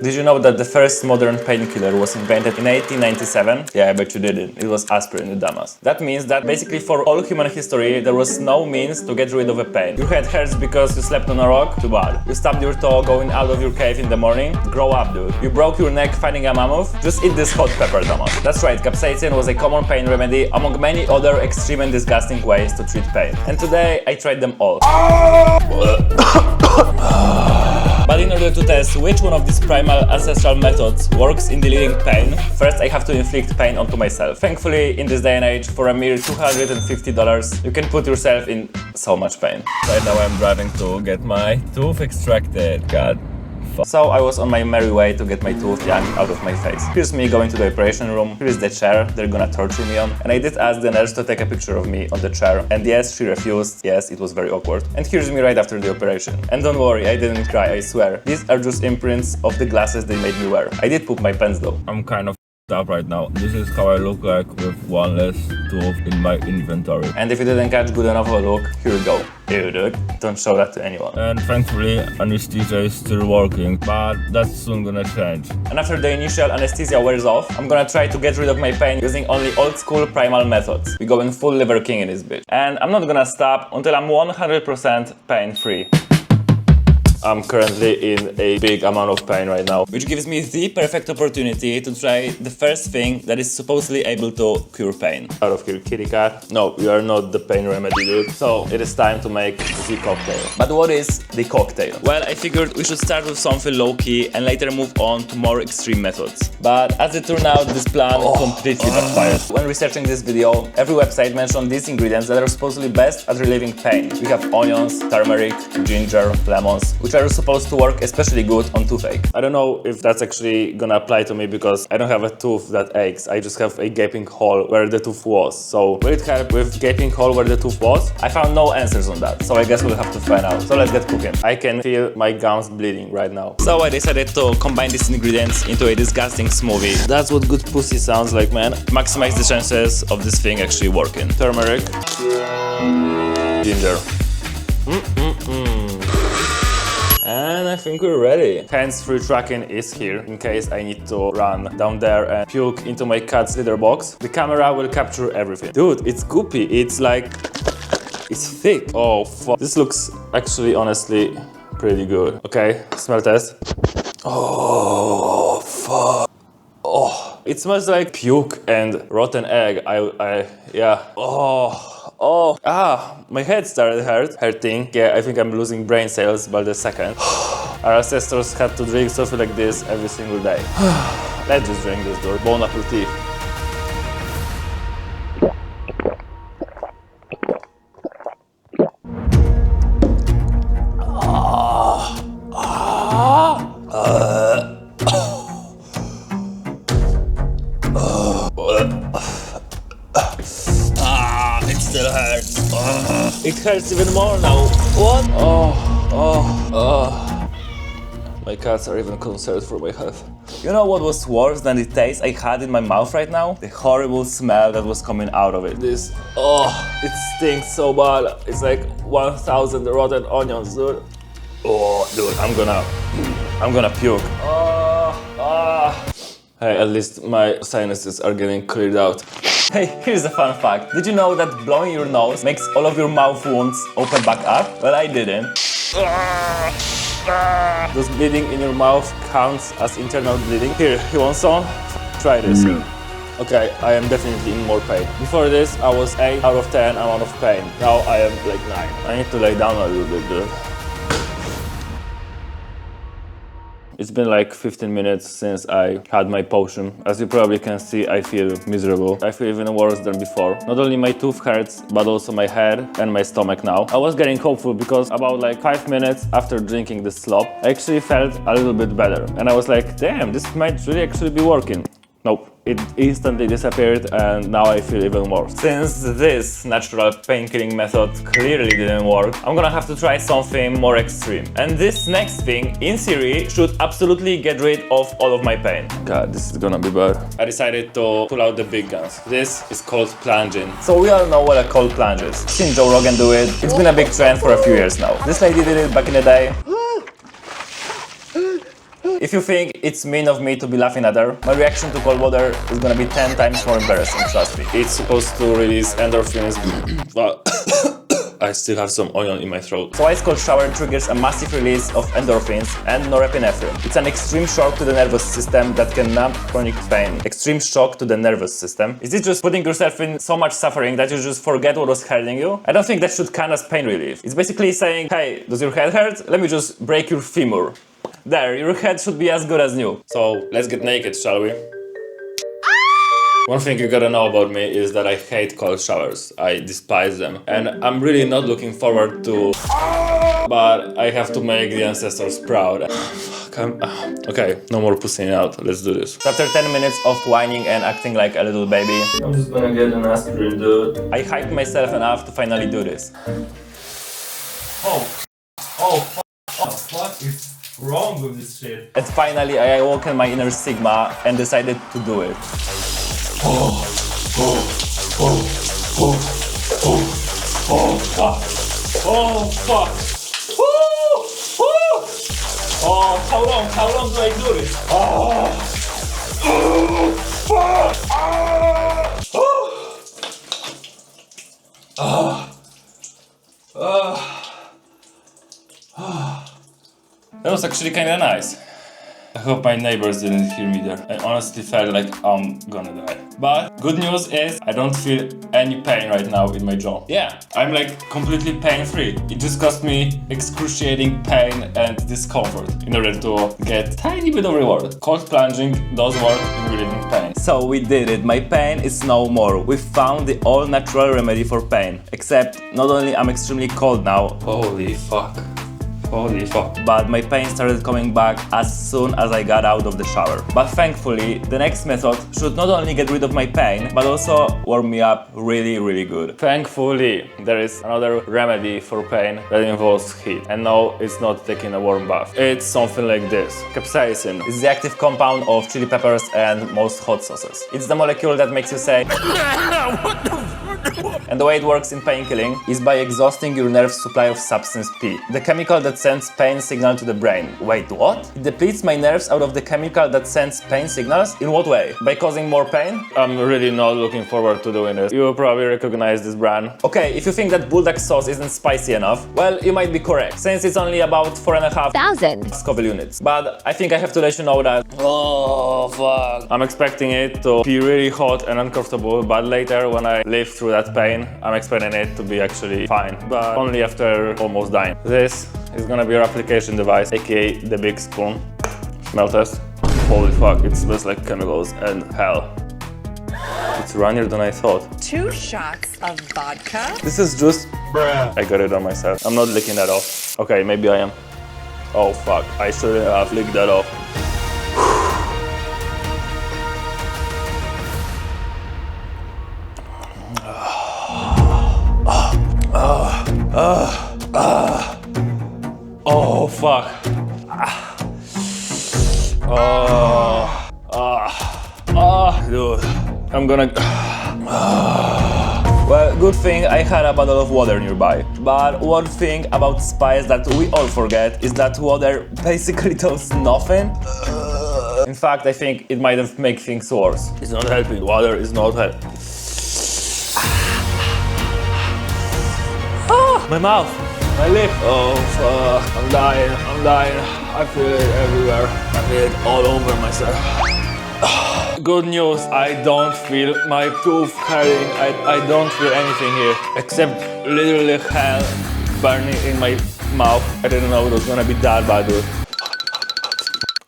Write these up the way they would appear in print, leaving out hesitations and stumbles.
Did you know that the first modern painkiller was invented in 1897? Yeah, I bet you didn't. It was aspirin, you dumbass. That means that basically for all human history there was no means to get rid of a pain. Your head hurts because you slept on a rock? Too bad. You stubbed your toe going out of your cave in the morning? Grow up, dude. You broke your neck fighting a mammoth? Just eat this hot pepper, dumbass. That's right, capsaicin was a common pain remedy among many other extreme and disgusting ways to treat pain. And today I tried them all. But in order to test which one of these primal ancestral methods works in relieving pain, first I have to inflict pain onto myself. Thankfully, in this day and age, for a mere $250, you can put yourself in so much pain. Right now I'm driving to get my tooth extracted. God. So I was on my merry way to get my tooth yanked out of my face. Here's me going to the operation room, here's the chair they're gonna torture me on, and I did ask the nurse to take a picture of me on the chair, and yes, she refused, yes, it was very awkward. And here's me right after the operation. And don't worry, I didn't cry, I swear. These are just imprints of the glasses they made me wear. I did poop my pants though. I'm kind of up right now. This is how I look like with one less tooth in my inventory. And if you didn't catch good enough of a look, here we go. Ew, dude. Don't show that to anyone. And thankfully, anesthesia is still working, but that's soon gonna change. And after the initial anesthesia wears off, I'm gonna try to get rid of my pain using only old school primal methods. We going full Liver King in this bitch. And I'm not gonna stop until I'm 100% pain free. I'm currently in a big amount of pain right now, which gives me the perfect opportunity to try the first thing that is supposedly able to cure pain. Out of here, kitty cat. No, you are not the pain remedy, dude. So it is time to make the cocktail. But what is the cocktail? Well, I figured we should start with something low-key and later move on to more extreme methods. But as it turned out, this plan completely backfired. When researching this video, every website mentioned these ingredients that are supposedly best at relieving pain. We have onions, turmeric, ginger, lemons, which are supposed to work especially good on toothache. I don't know if that's actually gonna apply to me because I don't have a tooth that aches. I just have a gaping hole where the tooth was. So will it help with gaping hole where the tooth was? I found no answers on that. So I guess we'll have to find out. So let's get cooking. I can feel my gums bleeding right now. So I decided to combine these ingredients into a disgusting smoothie. That's what good pussy sounds like, man. Maximize the chances of this thing actually working. Turmeric. Ginger. And I think we're ready. Hands-free tracking is here in case I need to run down there and puke into my cat's litter box. The camera will capture everything. Dude, it's goopy. It's like... it's thick. Oh, fuck. This looks actually, honestly, pretty good. Okay, smell test. Oh, fuck. Oh, it smells like puke and rotten egg. Yeah. My head started hurting. Yeah, I think I'm losing brain cells by the second. Our ancestors had to drink something like this every single day. Let's just drink this, dude. Bon appetit. It still hurts. It hurts even more now. What? My cats are even concerned for my health. You know what was worse than the taste I had in my mouth right now? The horrible smell that was coming out of it. This, it stinks so bad. It's like 1,000 rotten onions, dude. Oh, dude, I'm gonna puke. Hey, at least my sinuses are getting cleared out. Hey, here's a fun fact. Did you know that blowing your nose makes all of your mouth wounds open back up? Well, I didn't. Does bleeding in your mouth counts as internal bleeding? Here, you want some? Try this. Okay, I am definitely in more pain. Before this, I was 8 out of 10 amount of pain. Now I am like 9. I need to lay down a little bit, dude. It's been like 15 minutes since I had my potion. As you probably can see, I feel miserable. I feel even worse than before. Not only my tooth hurts, but also my head and my stomach now. I was getting hopeful because about like 5 minutes after drinking this slop, I actually felt a little bit better. And I was like, damn, this might really actually be working. Nope. It instantly disappeared and now I feel even worse. Since this natural painkilling method clearly didn't work, I'm gonna have to try something more extreme. And this next thing, in theory, should absolutely get rid of all of my pain. God, this is gonna be bad. I decided to pull out the big guns. This is called plunging. So we all know what a cold plunge is. I've seen Joe Rogan do it. It's been a big trend for a few years now. This lady did it back in the day. If you think it's mean of me to be laughing at her, my reaction to cold water is gonna be 10 times more embarrassing, trust me. It's supposed to release endorphins, but I still have some onion in my throat. So ice cold shower triggers a massive release of endorphins and norepinephrine. It's an extreme shock to the nervous system that can numb chronic pain. Extreme shock to the nervous system. Is it just putting yourself in so much suffering that you just forget what was hurting you? I don't think that should count as pain relief. It's basically saying, hey, does your head hurt? Let me just break your femur. There, your head should be as good as new. So let's get naked, shall we? One thing you gotta know about me is that I hate cold showers. I despise them. And I'm really not looking forward to... But I have to make the ancestors proud. Okay, no more pussing out. Let's do this. After 10 minutes of whining and acting like a little baby, I'm just gonna get an aspirin, dude. I hyped myself enough to finally do this. What is wrong with this shit? And finally, I awoken my inner Sigma and decided to do it. Oh, fuck. Oh, how long do I do this? That was actually kinda nice. I hope my neighbors didn't hear me there. I honestly felt like I'm gonna die. But good news is I don't feel any pain right now in my jaw. Yeah, I'm like completely pain-free. It just cost me excruciating pain and discomfort in order to get a tiny bit of reward. Cold plunging does work in relieving pain. So we did it. My pain is no more. We found the all-natural remedy for pain. Except not only I'm extremely cold now. Holy fuck. But my pain started coming back as soon as I got out of the shower. But thankfully, the next method should not only get rid of my pain, but also warm me up really good. Thankfully, there is another remedy for pain that involves heat. And no, it's not taking a warm bath. It's something like this. Capsaicin is the active compound of chili peppers and most hot sauces. It's the molecule that makes you say what the fuck? And the way it works in painkilling is by exhausting your nerve's supply of substance P, the chemical that sends pain signal to the brain. Wait, what? It depletes my nerves out of the chemical that sends pain signals? In what way? By causing more pain? I'm really not looking forward to doing this. You probably recognize this brand. Okay, if you think that bulldog sauce isn't spicy enough, well, you might be correct, since it's only about 4,500 Scoville units. But I think I have to let you know that... Oh, fuck. I'm expecting it to be really hot and uncomfortable, but later when I live through that pain, I'm expecting it to be actually fine, but only after almost dying. This is gonna be your application device, aka the big spoon. Smell test. Holy fuck, it smells like chemicals and hell. It's runnier than I thought. 2 shots of vodka. This is just... Bruh. I got it on myself. I'm not licking that off. Okay, maybe I am. Oh fuck, I shouldn't have licked that off. Oh fuck. Dude, I'm gonna... Well, good thing I had a bottle of water nearby. But one thing about spice that we all forget is that water basically does nothing. In fact, I think it might have made things worse. It's not helping. Water is not helping. My mouth, my lip. Oh fuck, I'm dying. I feel it everywhere. I feel it all over myself. Good news, I don't feel my tooth hurting. I don't feel anything here, except literally hell burning in my mouth. I didn't know it was gonna be that bad, dude.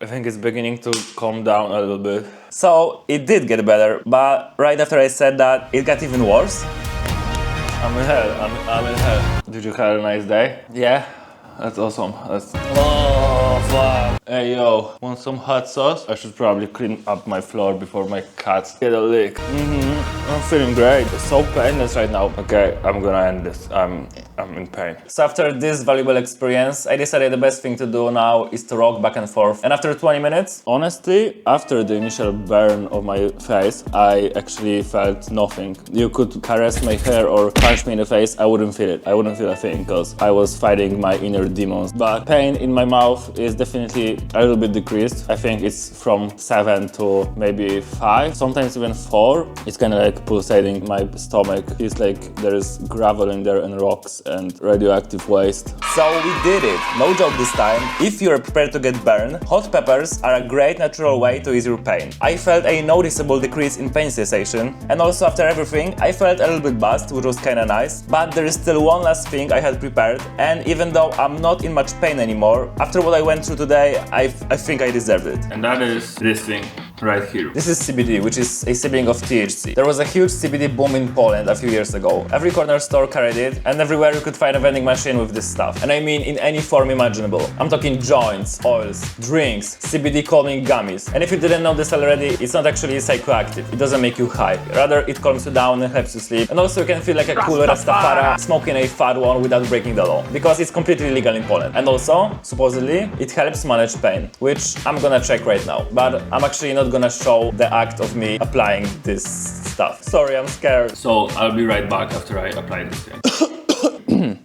I think it's beginning to calm down a little bit. So, it did get better, but right after I said that, it got even worse. I'm in hell. I'm in hell. Did you have a nice day? Yeah? That's awesome. Oh, fuck. Hey, yo, want some hot sauce? I should probably clean up my floor before my cats get a lick. I'm feeling great. It's so painless right now. Okay, I'm gonna end this. I'm in pain. So after this valuable experience, I decided the best thing to do now is to rock back and forth. And after 20 minutes, honestly, after the initial burn of my face, I actually felt nothing. You could caress my hair or punch me in the face, I wouldn't feel it. I wouldn't feel a thing, because I was fighting my inner inner demons. But pain in my mouth is definitely a little bit decreased. I think it's from 7 to maybe 5, sometimes even 4. It's kind of like pulsating my stomach. It's like there is gravel in there and rocks and radioactive waste. So we did it. No joke this time. If you're prepared to get burned, hot peppers are a great natural way to ease your pain. I felt a noticeable decrease in pain sensation, and also after everything I felt a little bit buzzed, which was kinda nice. But there is still one last thing I had prepared, and even though I'm not in much pain anymore, after what I went through today, I think I deserved it. And that is this thing right here. This is CBD, which is a sibling of THC. There was a huge CBD boom in Poland a few years ago. Every corner store carried it, and everywhere you could find a vending machine with this stuff. And I mean in any form imaginable. I'm talking joints, oils, drinks, CBD calming gummies. And if you didn't know this already, it's not actually psychoactive. It doesn't make you high. Rather, it calms you down and helps you sleep. And also you can feel like a cool Rastafari smoking a fat one without breaking the law. Because it's completely legal in Poland. And also, supposedly, it helps manage pain, which I'm gonna check right now. But I'm actually not gonna show the act of me applying this stuff. Sorry, I'm scared. So I'll be right back after I apply this thing.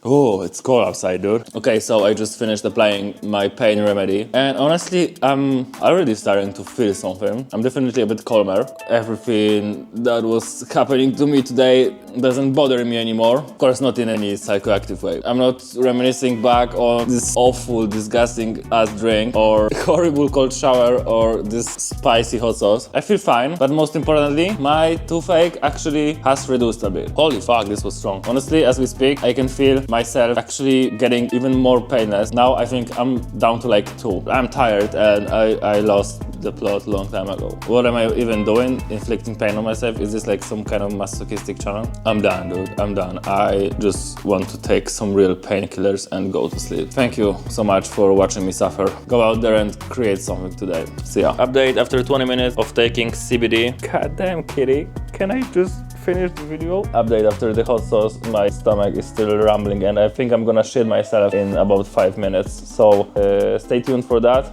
Oh, it's cold outside, dude. Okay, so I just finished applying my pain remedy, and honestly, I'm already starting to feel something. I'm definitely a bit calmer. Everything that was happening to me today doesn't bother me anymore. Of course, not in any psychoactive way. I'm not reminiscing back on this awful, disgusting ass drink, or horrible cold shower, or this spicy hot sauce. I feel fine, but most importantly, my toothache actually has reduced a bit. Holy fuck, this was strong. Honestly, as we speak, I can feel myself actually getting even more painless. Now I think I'm down to like 2. I'm tired and I lost the plot a long time ago. What am I even doing? Inflicting pain on myself? Is this like some kind of masochistic channel? I'm done, dude. I'm done. I just want to take some real painkillers and go to sleep. Thank you so much for watching me suffer. Go out there and create something today. See ya. Update after 20 minutes of taking CBD. God damn, kitty. Can I just finish the video? Update after the hot sauce. My stomach is still rumbling and I think I'm gonna shit myself in about 5 minutes. So stay tuned for that.